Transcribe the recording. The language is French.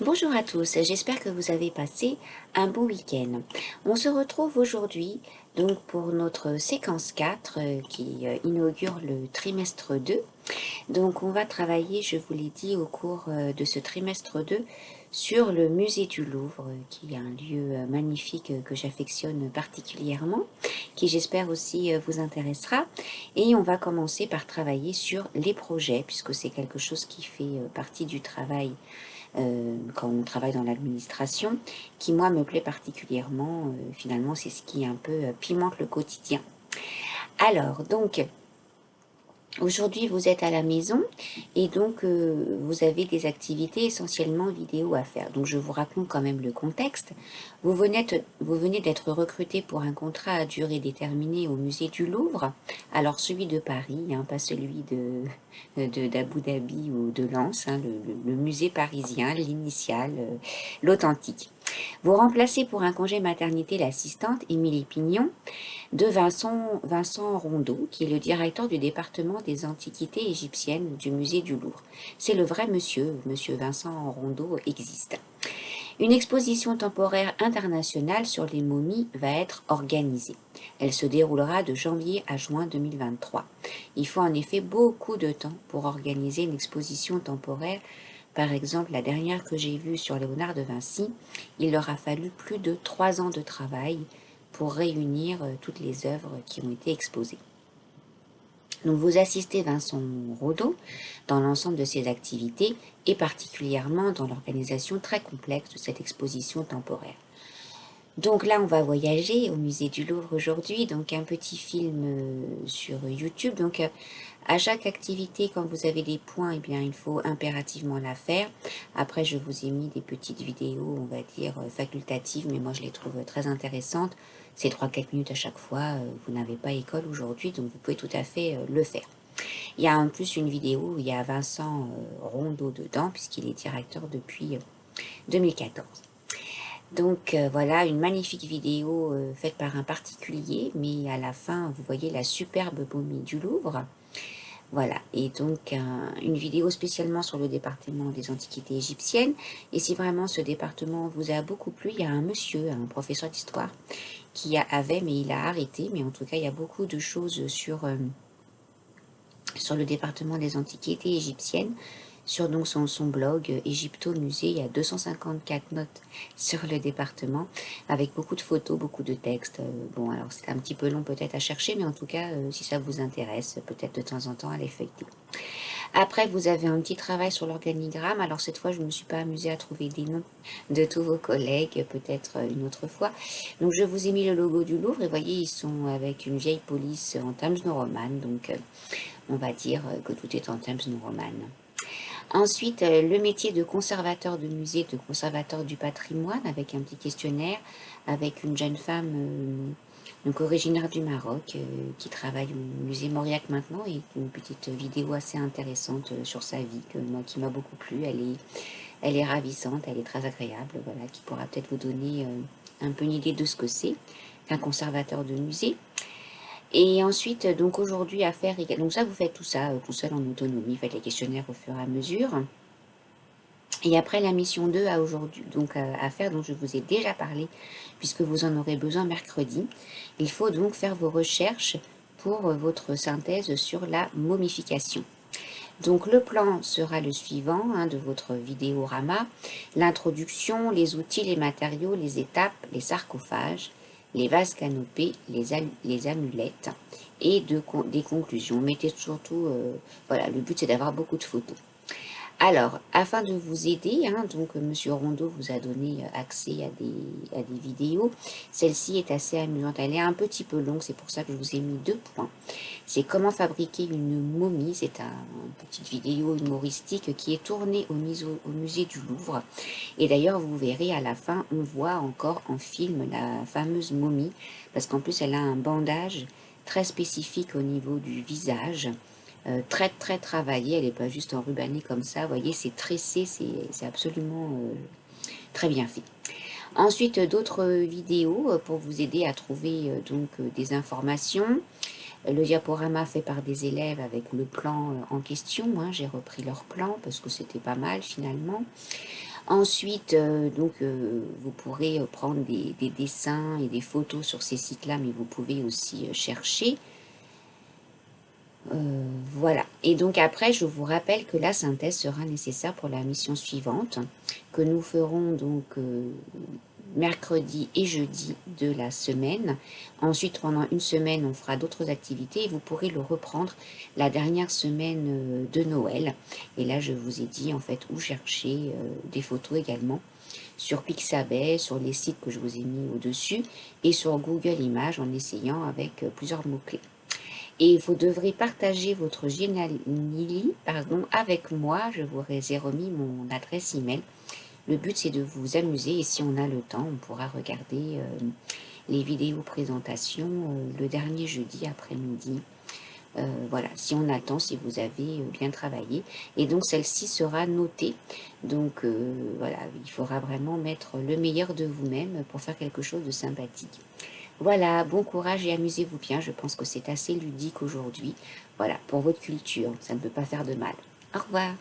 Bonjour à tous, j'espère que vous avez passé un bon week-end. On se retrouve aujourd'hui donc pour notre séquence 4 qui inaugure le trimestre 2. Donc on va travailler, je vous l'ai dit, au cours de ce trimestre 2 sur le musée du Louvre, qui est un lieu magnifique que j'affectionne particulièrement, qui j'espère aussi vous intéressera. Et on va commencer par travailler sur les projets, puisque c'est quelque chose qui fait partie du travail quand on travaille dans l'administration, qui moi me plaît particulièrement. Finalement, c'est ce qui un peu pimente le quotidien. Alors, donc, aujourd'hui, vous êtes à la maison et donc vous avez des activités essentiellement vidéo à faire. Donc je vous raconte quand même le contexte. Vous venez d'être recruté pour un contrat à durée déterminée au musée du Louvre. Alors celui de Paris, hein, pas celui d'Abu Dhabi ou de Lens, hein, le musée parisien, l'initial, l'authentique. Vous remplacez pour un congé maternité l'assistante Émilie Pignon de Vincent Rondeau, qui est le directeur du département des antiquités égyptiennes du musée du Louvre. C'est le vrai monsieur Vincent Rondeau existe. Une exposition temporaire internationale sur les momies va être organisée. Elle se déroulera de janvier à juin 2023. Il faut en effet beaucoup de temps pour organiser une exposition temporaire. Par exemple, la dernière que j'ai vue sur Léonard de Vinci, il leur a fallu plus de 3 ans de travail pour réunir toutes les œuvres qui ont été exposées. Donc vous assistez Vincent Rondeau dans l'ensemble de ses activités et particulièrement dans l'organisation très complexe de cette exposition temporaire. Donc là, on va voyager au musée du Louvre aujourd'hui, donc un petit film sur YouTube. Donc à chaque activité, quand vous avez des points, eh bien, il faut impérativement la faire. Après, je vous ai mis des petites vidéos, on va dire, facultatives, mais moi, je les trouve très intéressantes. C'est 3-4 minutes à chaque fois. Vous n'avez pas école aujourd'hui, donc vous pouvez tout à fait le faire. Il y a en plus une vidéo où il y a Vincent Rondeau dedans, puisqu'il est directeur depuis 2014. Donc voilà, une magnifique vidéo faite par un particulier, mais à la fin, vous voyez la superbe momie du Louvre. Voilà, et donc une vidéo spécialement sur le département des antiquités égyptiennes. Et si vraiment ce département vous a beaucoup plu, il y a un monsieur, un professeur d'histoire, avait, mais il a arrêté. Mais en tout cas, il y a beaucoup de choses sur le département des antiquités égyptiennes, sur donc son blog Égypto Musée. Il y a 254 notes sur le département, avec beaucoup de photos, beaucoup de textes. Bon, alors c'est un petit peu long peut-être à chercher, mais en tout cas, si ça vous intéresse, peut-être de temps en temps à l'effectuer. Après, vous avez un petit travail sur l'organigramme. Alors cette fois, je ne me suis pas amusée à trouver des noms de tous vos collègues, peut-être une autre fois. Donc je vous ai mis le logo du Louvre et voyez, ils sont avec une vieille police en Times New Roman. Donc on va dire que tout est en Times New Roman. Ensuite, le métier de conservateur de musée, de conservateur du patrimoine, avec un petit questionnaire, avec une jeune femme donc originaire du Maroc, qui travaille au musée Mauriac maintenant, et une petite vidéo assez intéressante sur sa vie, qui m'a beaucoup plu. Elle est ravissante, elle est très agréable, voilà, qui pourra peut-être vous donner un peu une idée de ce que c'est qu'un conservateur de musée. Et ensuite, donc aujourd'hui à faire, donc ça vous faites tout ça tout seul en autonomie, faites les questionnaires au fur et à mesure. Et après la mission 2 à aujourd'hui, donc à faire, dont je vous ai déjà parlé, puisque vous en aurez besoin mercredi, il faut donc faire vos recherches pour votre synthèse sur la momification. Donc le plan sera le suivant hein, de votre vidéorama, l'introduction, les outils, les matériaux, les étapes, les sarcophages, les vases canopés, les amulettes et des conclusions. Mettez surtout, voilà, le but c'est d'avoir beaucoup de photos. Alors, afin de vous aider, hein, donc Monsieur Rondeau vous a donné accès à des vidéos. Celle-ci est assez amusante. Elle est un petit peu longue, c'est pour ça que je vous ai mis 2 points. C'est comment fabriquer une momie. C'est une petite vidéo humoristique qui est tournée au musée du Louvre. Et d'ailleurs, vous verrez à la fin, on voit encore en film la fameuse momie, parce qu'en plus, elle a un bandage très spécifique au niveau du visage. Très très travaillée, elle n'est pas juste enrubannée comme ça, vous voyez, c'est tressé, c'est absolument très bien fait. Ensuite, d'autres vidéos pour vous aider à trouver des informations. Le diaporama fait par des élèves avec le plan en question, hein, j'ai repris leur plan parce que c'était pas mal finalement. Ensuite, vous pourrez prendre des dessins et des photos sur ces sites-là, mais vous pouvez aussi chercher. Voilà. Et donc après, je vous rappelle que la synthèse sera nécessaire pour la mission suivante, que nous ferons donc mercredi et jeudi de la semaine. Ensuite, pendant une semaine, on fera d'autres activités et vous pourrez le reprendre la dernière semaine de Noël. Et là, je vous ai dit en fait où chercher des photos également sur Pixabay, sur les sites que je vous ai mis au-dessus et sur Google Images en essayant avec plusieurs mots-clés. Et vous devrez partager votre Geniali avec moi. Je vous ai remis mon adresse email. Le but, c'est de vous amuser et si on a le temps, on pourra regarder les vidéos présentations le dernier jeudi après-midi. Voilà, si on a le temps, si vous avez bien travaillé. Et donc, celle-ci sera notée. Donc, voilà, il faudra vraiment mettre le meilleur de vous-même pour faire quelque chose de sympathique. Voilà, bon courage et amusez-vous bien. Je pense que c'est assez ludique aujourd'hui. Voilà, pour votre culture, ça ne peut pas faire de mal. Au revoir.